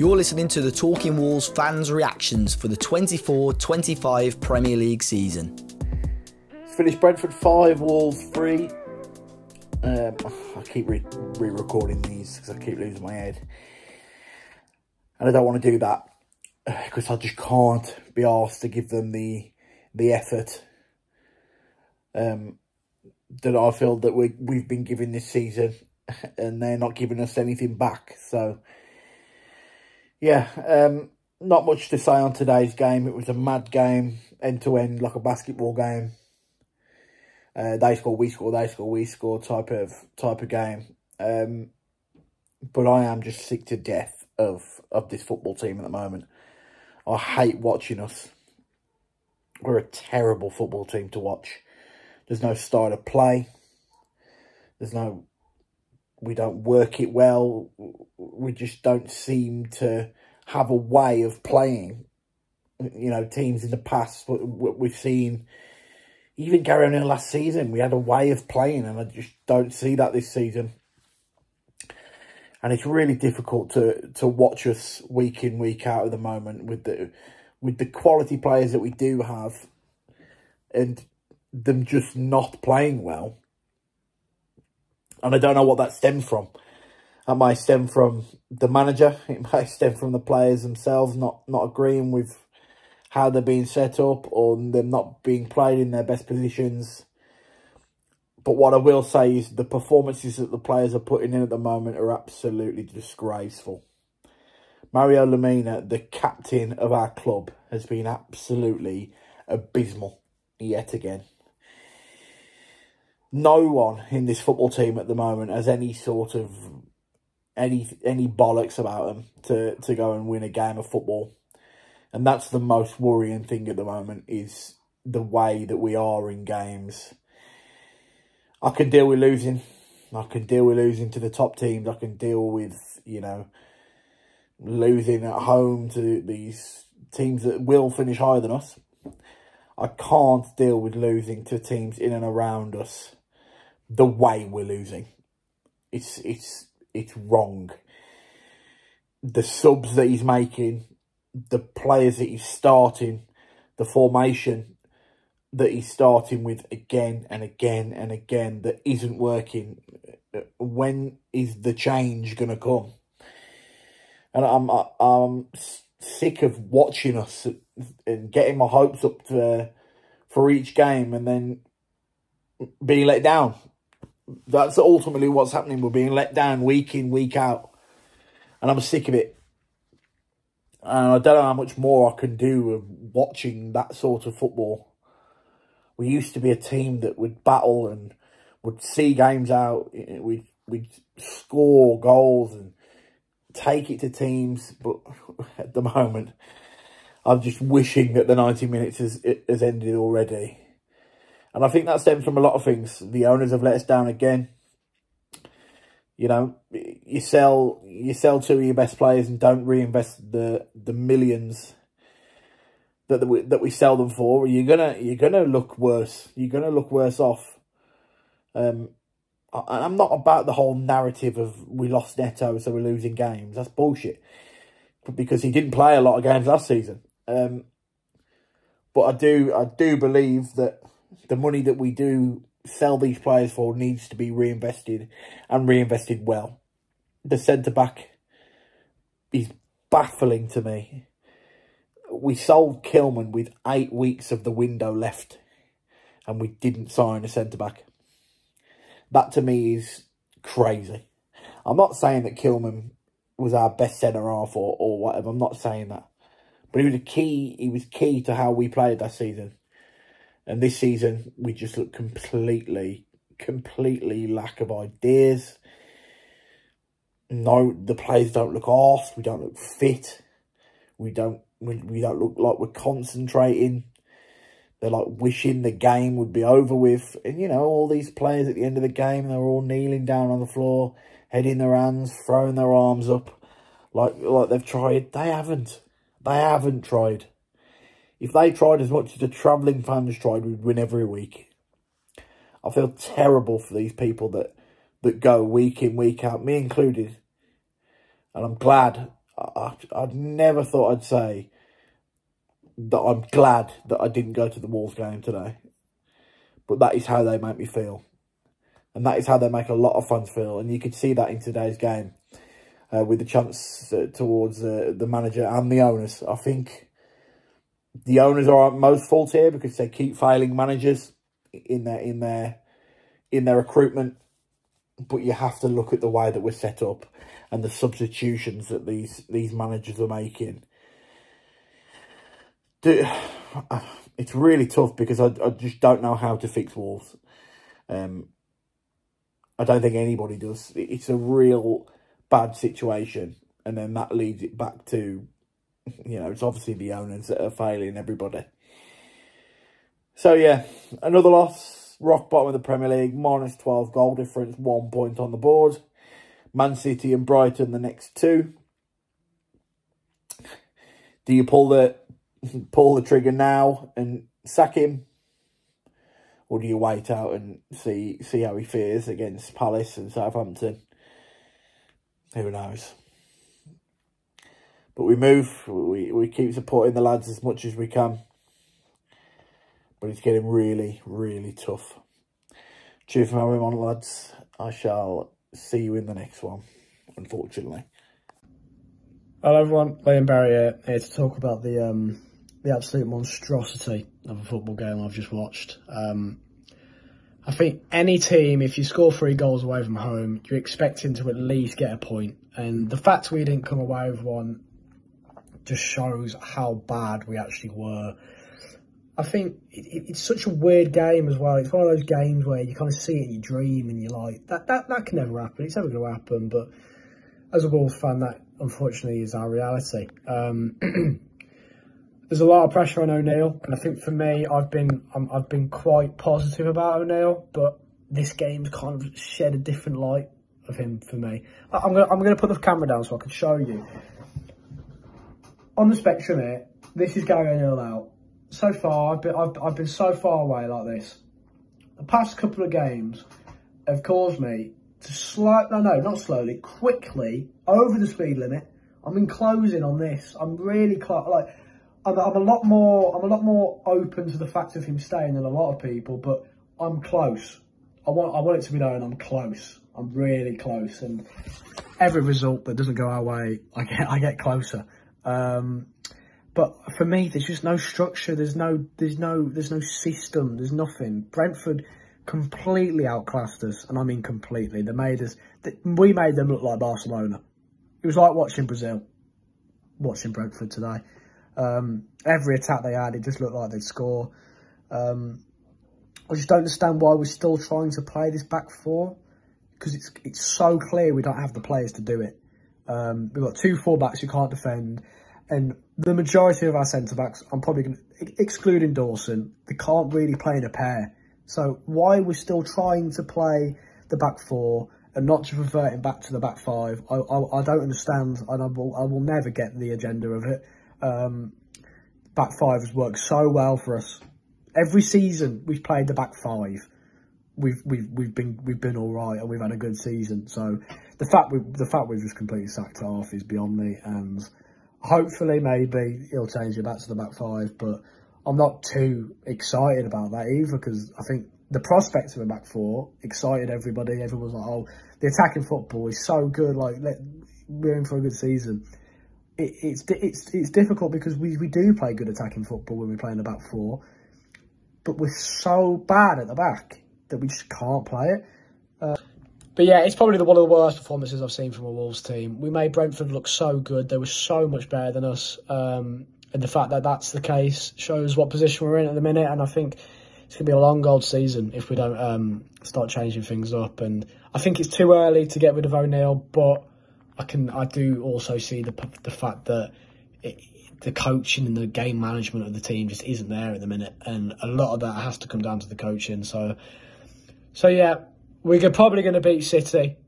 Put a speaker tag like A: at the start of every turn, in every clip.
A: You're listening to the Talking Wolves fans' reactions for the 24-25 Premier League season.
B: It's finished Brentford 5, Wolves 3. I keep re-recording these because I keep losing my head. And I don't want to do that because I just can't be asked to give them the effort that I feel that we've been giving this season, and they're not giving us anything back. So, yeah, not much to say on today's game. It was a mad game, end to end, like a basketball game. They score, we score, they score, we score type of game. But I am just sick to death of this football team at the moment. I hate watching us. We're a terrible football team to watch. There's no style of play. We don't work it well. We just don't seem to have a way of playing. You know, teams in the past, we've seen, even Gary O'Neill last season, we had a way of playing, and I just don't see that this season. And it's really difficult to watch us week in, week out at the moment with the quality players that we do have, and them just not playing well. And I don't know what that stems from. That might stem from the manager. It might stem from the players themselves not agreeing with how they're being set up, or them not being played in their best positions. But what I will say is the performances that the players are putting in at the moment are absolutely disgraceful. Mario Lemina, the captain of our club, has been absolutely abysmal yet again. No one in this football team at the moment has any sort of any bollocks about them to go and win a game of football. And that's the most worrying thing at the moment, is the way that we are in games. I can deal with losing. I can deal with losing to the top teams. I can deal with, you know, losing at home to these teams that will finish higher than us. I can't deal with losing to teams in and around us the way we're losing. It's wrong. The subs that he's making, the players that he's starting, the formation that he's starting with again and again and again that isn't working. When is the change going to come? And I'm sick of watching us and getting my hopes up for each game and then being let down. That's ultimately what's happening. We're being let down week in, week out. And I'm sick of it. And I don't know how much more I can do with watching that sort of football. We used to be a team that would battle and would see games out. We'd score goals and take it to teams. But at the moment, I'm just wishing that the 90 minutes has ended already. And I think that stems from a lot of things. The owners have let us down again. You know, you sell two of your best players and don't reinvest the millions that we sell them for. You're gonna look worse. You're gonna look worse off. And I'm not about the whole narrative of we lost Neto, so we're losing games. That's bullshit. Because he didn't play a lot of games last season. But I do believe that the money that we do sell these players for needs to be reinvested, and reinvested well. The centre-back is baffling to me. We sold Kilman with 8 weeks of the window left, and we didn't sign a centre-back. That to me is crazy. I'm not saying that Kilman was our best centre-half or whatever. I'm not saying that. But he was key to how we played that season. And this season, we just look completely lack of ideas. No, the players don't look arsed. We don't look fit. We don't look like we're concentrating. They're like wishing the game would be over with. And, you know, all these players at the end of the game, they're all kneeling down on the floor, head in their hands, throwing their arms up like they've tried. They haven't. They haven't tried. If they tried as much as the travelling fans tried, we'd win every week. I feel terrible for these people that go week in, week out, me included. And I'm glad I never thought I'd say that I'm glad that I didn't go to the Wolves game today. But that is how they make me feel. And that is how they make a lot of fans feel. And you could see that in today's game with the chants towards the manager and the owners. I think the owners are at most fault here because they keep failing managers in their recruitment. But you have to look at the way that we're set up and the substitutions that these managers are making. It's really tough because I just don't know how to fix Wolves. I don't think anybody does. It's a real bad situation. And then that leads it back to, it's obviously the owners that are failing everybody. So, yeah, another loss. Rock bottom of the Premier League, minus 12 goal difference, 1 point on the board. Man City and Brighton, the next two. Do you pull the trigger now and sack him? Or do you wait out and see how he fares against Palace and Southampton? Who knows? But we move. We keep supporting the lads as much as we can. But it's getting really, really tough. Cheers from having on, lads. I shall see you in the next one, unfortunately.
C: Hello everyone, Liam Barry here to talk about the absolute monstrosity of a football game I've just watched. I think any team, if you score 3 goals away from home, you're expecting to at least get a point. And the fact we didn't come away with one just shows how bad we actually were. I think it's such a weird game as well. It's one of those games where you kind of see it in your dream and you're like, that can never happen. It's never going to happen. But as a Wolves fan, that unfortunately is our reality. There's a lot of pressure on O'Neill, and I think for me, I've been quite positive about O'Neill, but this game's kind of shed a different light of him for me. I'm gonna put the camera down so I can show you. On the spectrum here, this is Gary O'Neill out. So far, I've been so far away like this. The past couple of games have caused me to quickly over the speed limit. I'm in closing on this. I'm really close. Like I'm a lot more open to the fact of him staying than a lot of people, but I'm close. I want it to be known I'm close. I'm really close, and every result that doesn't go our way, I get closer. But for me, there's just no structure. There's no system. There's nothing. Brentford completely outclassed us, and I mean completely. We made them look like Barcelona. It was like watching Brazil, watching Brentford today. Every attack they had, it just looked like they'd score. I just don't understand why we're still trying to play this back four, because it's so clear we don't have the players to do it. We've got 2 full-backs who can't defend. And the majority of our centre-backs, I'm probably going to, excluding Dawson, they can't really play in a pair. So why we're still trying to play the back four and not just reverting back to the back 5, I don't understand, and I will never get the agenda of it. Back 5 has worked so well for us. Every season we've played the back 5. We've been all right, and we've had a good season. So the fact we've just completely sacked it off is beyond me, and hopefully, maybe he'll change it back to the back 5, but I'm not too excited about that either, because I think the prospect of a back 4 excited everybody. Everyone's like, oh, the attacking football is so good, like, we're in for a good season. It's difficult because we do play good attacking football when we play in the back 4, but we're so bad at the back that we just can't play it. But yeah, it's probably one of the worst performances I've seen from a Wolves team. We made Brentford look so good. They were so much better than us. And the fact that that's the case shows what position we're in at the minute. And I think it's going to be a long old season if we don't start changing things up. And I think it's too early to get rid of O'Neill, but I do also see the fact that the coaching and the game management of the team just isn't there at the minute. And a lot of that has to come down to the coaching. So yeah. We're probably going to beat City.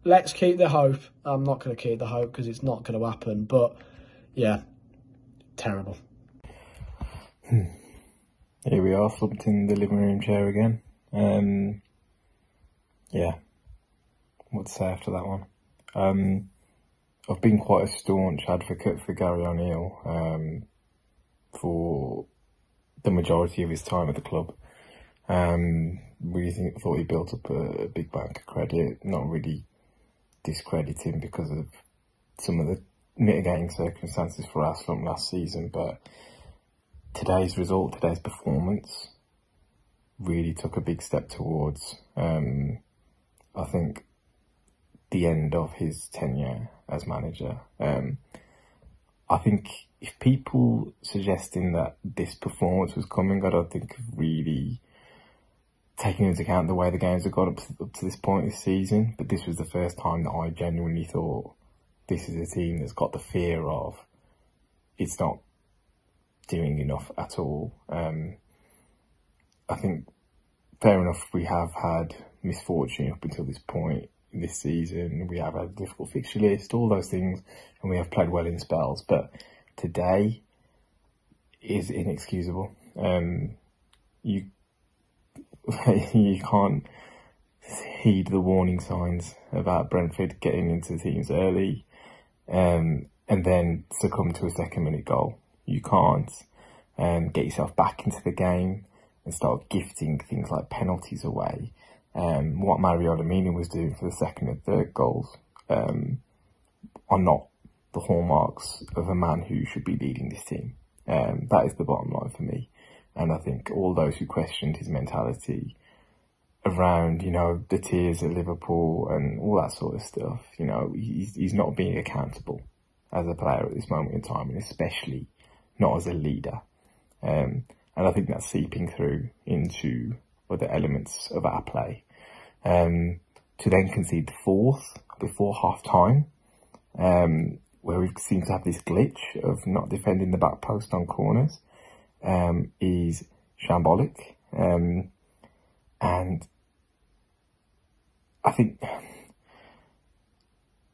C: Let's keep the hope. I'm not going to keep the hope because it's not going to happen. But, yeah, terrible.
D: Here we are, slumped in the living room chair again. Yeah, what to say after that one? I've been quite a staunch advocate for Gary O'Neill for the majority of his time at the club. Really thought he built up a big bank of credit, not really discrediting because of some of the mitigating circumstances for us from last season, but today's performance really took a big step towards, I think, the end of his tenure as manager. I think if people suggesting that this performance was coming, I don't think really taking into account the way the games have got up to this point this season. But this was the first time that I genuinely thought this is a team that's got the fear of it's not doing enough at all. I think, fair enough, we have had misfortune up until this point this season. We have had a difficult fixture list, all those things, and we have played well in spells. But today is inexcusable. You can't heed the warning signs about Brentford getting into teams early and then succumb to a second-minute goal. You can't get yourself back into the game and start gifting things like penalties away. What Mario Lemina was doing for the second and third goals are not the hallmarks of a man who should be leading this team. That is the bottom line for me. And I think all those who questioned his mentality around, the tears at Liverpool and all that sort of stuff, he's not being accountable as a player at this moment in time, and especially not as a leader. And I think that's seeping through into other elements of our play. To then concede the fourth before half-time, where we seem to have this glitch of not defending the back post on corners, is shambolic. And I think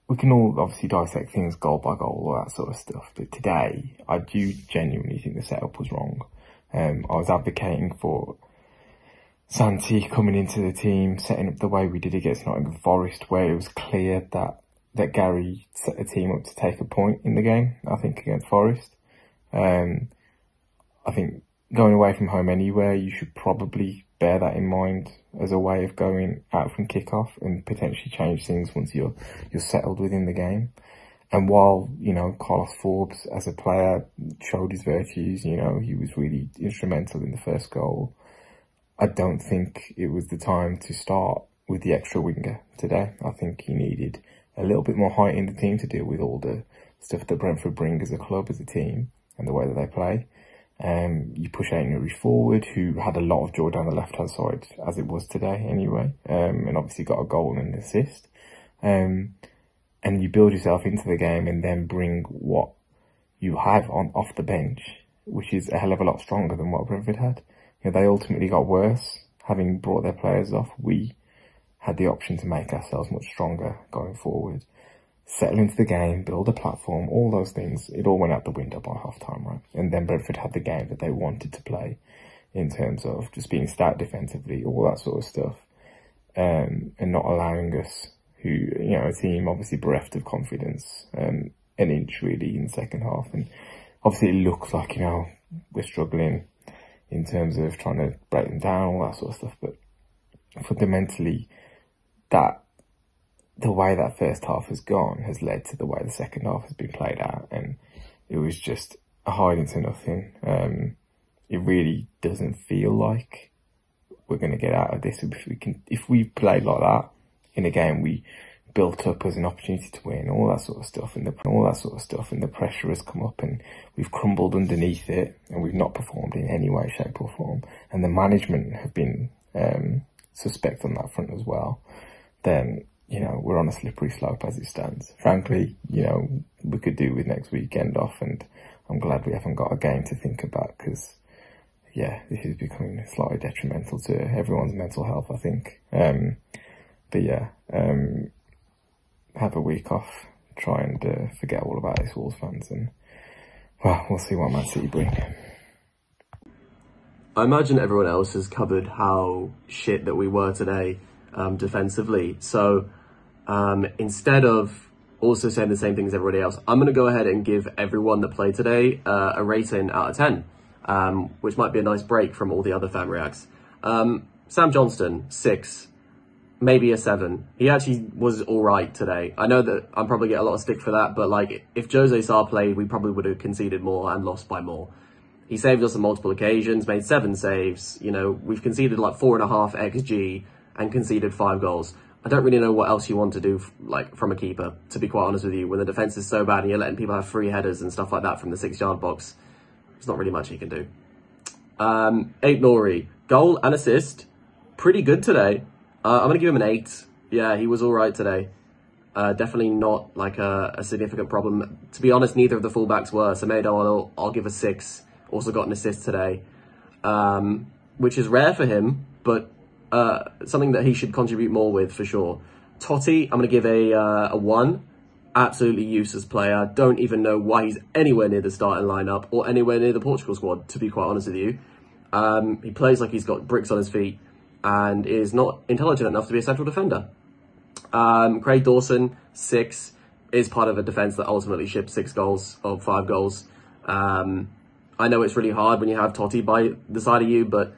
D: we can all obviously dissect things goal by goal, all that sort of stuff. But today, I do genuinely think the setup was wrong. I was advocating for Santi coming into the team, setting up the way we did against Nottingham Forest, where it was clear that Gary set the team up to take a point in the game, I think, against Forest. I think going away from home anywhere, you should probably bear that in mind as a way of going out from kick-off and potentially change things once you're settled within the game. And while, Carlos Forbes as a player showed his virtues, he was really instrumental in the first goal, I don't think it was the time to start with the extra winger today. I think he needed a little bit more height in the team to deal with all the stuff that Brentford bring as a club, as a team, and the way that they play. You push Ain't forward, who had a lot of joy down the left-hand side, as it was today anyway, and obviously got a goal and an assist. And you build yourself into the game and then bring what you have off the bench, which is a hell of a lot stronger than what Brentford had. They ultimately got worse, having brought their players off. We had the option to make ourselves much stronger going forward. Settle into the game, build a platform, all those things, it all went out the window by half-time, right? And then Brentford had the game that they wanted to play in terms of just being stout defensively, all that sort of stuff, and not allowing us, a team obviously bereft of confidence, an inch really in the second half. And obviously it looks like, we're struggling in terms of trying to break them down, all that sort of stuff. But fundamentally, the way that first half has gone has led to the way the second half has been played out, and it was just a hiding to nothing. It really doesn't feel like we're going to get out of this if we played like that in a game we built up as an opportunity to win, all that sort of stuff, and the pressure has come up and we've crumbled underneath it, and we've not performed in any way, shape or form, and the management have been suspect on that front as well. Then we're on a slippery slope as it stands. Frankly, we could do with next weekend off, and I'm glad we haven't got a game to think about, because this is becoming slightly detrimental to everyone's mental health, I think. Have a week off, try and forget all about this Wolves fans, and we'll see what Man City bring.
E: I imagine everyone else has covered how shit that we were today defensively. So instead of also saying the same thing as everybody else. I'm going to go ahead and give everyone that played today a rating out of 10, which might be a nice break from all the other fan reacts. Sam Johnston, 6, maybe a 7. He actually was all right today. I know that I'm probably get a lot of stick for that, but like if Jose Sarr played, we probably would have conceded more and lost by more. He saved us on multiple occasions, made 7 saves. You know, we've conceded like 4.5 XG and conceded 5 goals. I don't really know what else you want to do, like, from a keeper, to be quite honest with you. When the defence is so bad and you're letting people have free headers and stuff like that from the 6-yard box, there's not really much he can do. Abe Norrie, goal and assist, pretty good today. I'm going to give him an 8. Yeah, he was all right today. Definitely not, like, a significant problem. To be honest, neither of the fullbacks were. So Semedo, I'll give a 6. Also got an assist today, which is rare for him, but something that he should contribute more with for sure. Totti, I'm going to give a 1. Absolutely useless player. Don't even know why he's anywhere near the starting lineup or anywhere near the Portugal squad, to be quite honest with you. He plays like he's got bricks on his feet and is not intelligent enough to be a central defender. Craig Dawson, 6, is part of a defence that ultimately shipped 6 goals or 5 goals. I know it's really hard when you have Totti by the side of you, but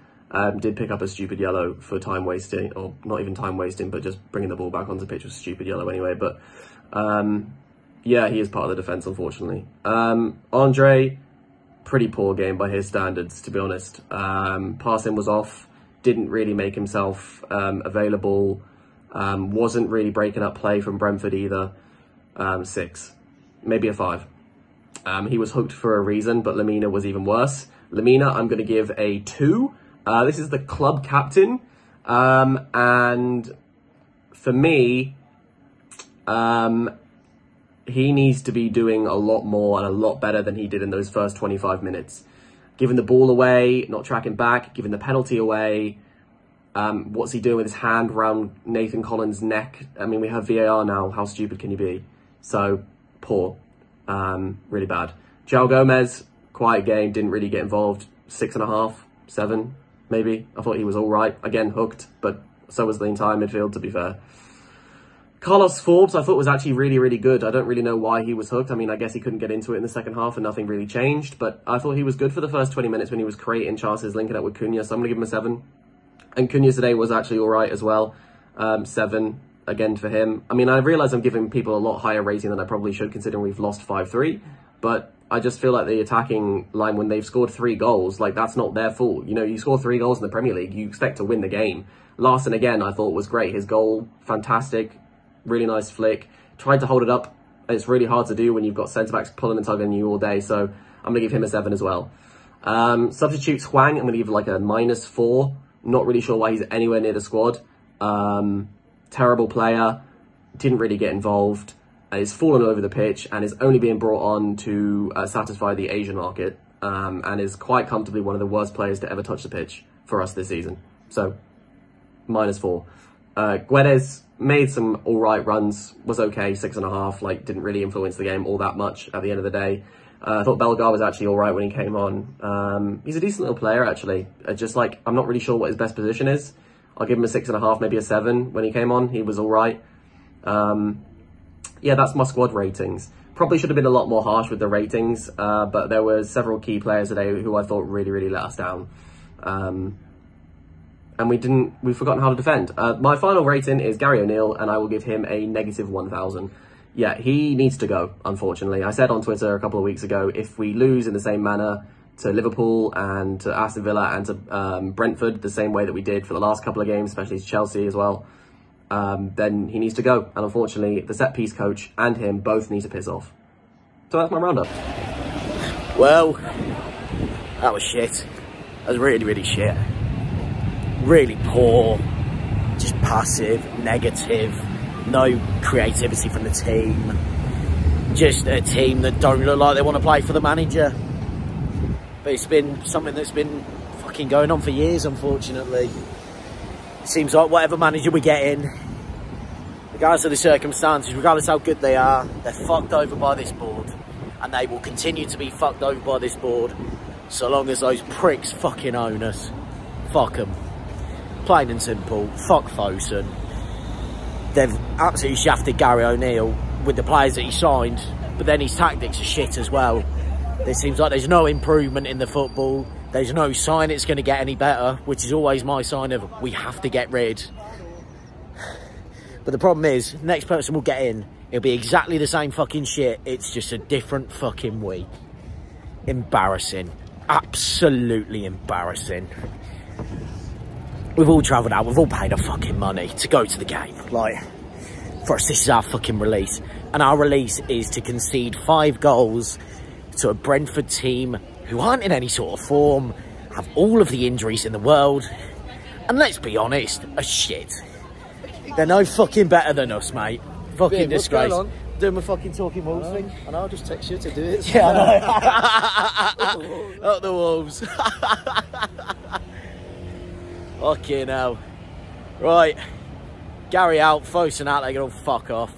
E: did pick up a stupid yellow for time wasting, or not even time wasting, but just bringing the ball back onto the pitch was stupid yellow anyway. But yeah, he is part of the defence, unfortunately. Andre, pretty poor game by his standards, to be honest. Passing was off, didn't really make himself available, wasn't really breaking up play from Brentford either. 6, maybe a 5. He was hooked for a reason, but Lamina was even worse. Lamina, I'm going to give a 2. This is the club captain, and for me, he needs to be doing a lot more and a lot better than he did in those first 25 minutes. Giving the ball away, not tracking back, giving the penalty away. What's he doing with his hand around Nathan Collins' neck? I mean, we have VAR now. How stupid can you be? So, poor. Really bad. João Gomez, quiet game, didn't really get involved. 6.5, 7. Maybe. I thought he was all right. Again, hooked, but so was the entire midfield, to be fair. Carlos Forbes, I thought was actually really, really good. I don't really know why he was hooked. I mean, I guess he couldn't get into it in the second half and nothing really changed, but I thought he was good for the first 20 minutes when he was creating chances, linking up with Cunha, so I'm going to give him a 7. And Cunha today was actually all right as well. 7, again, for him. I mean, I realise I'm giving people a lot higher rating than I probably should, considering we've lost 5-3, but I just feel like the attacking line, when they've scored 3 goals, like, that's not their fault. You know, you score 3 goals in the Premier League, you expect to win the game. Larson, again, I thought was great. His goal, fantastic, really nice flick. Tried to hold it up. It's really hard to do when you've got centre-backs pulling and tugging you all day, so I'm going to give him a 7 as well. Substitutes Hwang, I'm going to give like a -4. Not really sure why he's anywhere near the squad. Terrible player, didn't really get involved. Is fallen over the pitch and is only being brought on to satisfy the Asian market, and is quite comfortably one of the worst players to ever touch the pitch for us this season. So, -4. Guedes made some alright runs, was okay, 6.5, like, didn't really influence the game all that much at the end of the day. I thought Bellegarde was actually alright when he came on. He's a decent little player, actually. Just like, I'm not really sure what his best position is. I'll give him a 6.5, maybe a 7 when he came on. He was alright. Yeah, that's my squad ratings. Probably should have been a lot more harsh with the ratings, but there were several key players today who I thought really, really let us down. And we've forgotten how to defend. My final rating is Gary O'Neill, and I will give him a -1000. Yeah, he needs to go, unfortunately. I said on Twitter a couple of weeks ago, if we lose in the same manner to Liverpool and to Aston Villa and to Brentford, the same way that we did for the last couple of games, especially to Chelsea as well, then he needs to go. And unfortunately, the set-piece coach and him both need to piss off. So that's my roundup.
F: Well, that was shit. That was really, really shit. Really poor, just passive, negative, no creativity from the team. Just a team that don't look like they want to play for the manager. But it's been something that's been fucking going on for years, unfortunately. It seems like whatever manager we get in, regardless of the circumstances, regardless how good they are, they're fucked over by this board. And they will continue to be fucked over by this board so long as those pricks fucking own us. Fuck them. Plain and simple. Fuck Fosun. They've absolutely shafted Gary O'Neill with the players that he signed, but then his tactics are shit as well. It seems like there's no improvement in the football. There's no sign it's going to get any better, which is always my sign of we have to get rid. But the problem is, next person will get in, it'll be exactly the same fucking shit. It's just a different fucking week. Embarrassing. Absolutely embarrassing. We've all travelled out, we've all paid our fucking money to go to the game. Like, for us, this is our fucking release. And our release is to concede 5 goals to a Brentford team who aren't in any sort of form, have all of the injuries in the world, and let's be honest, are shit. They're no fucking better than us, mate. Fucking disgrace. Doing my fucking Talking Wolves thing.
A: And I'll just text you to do it.
F: Yeah, I know. Up the Wolves. Fucking hell. Right. Gary out, Fosun out, they can all fuck off.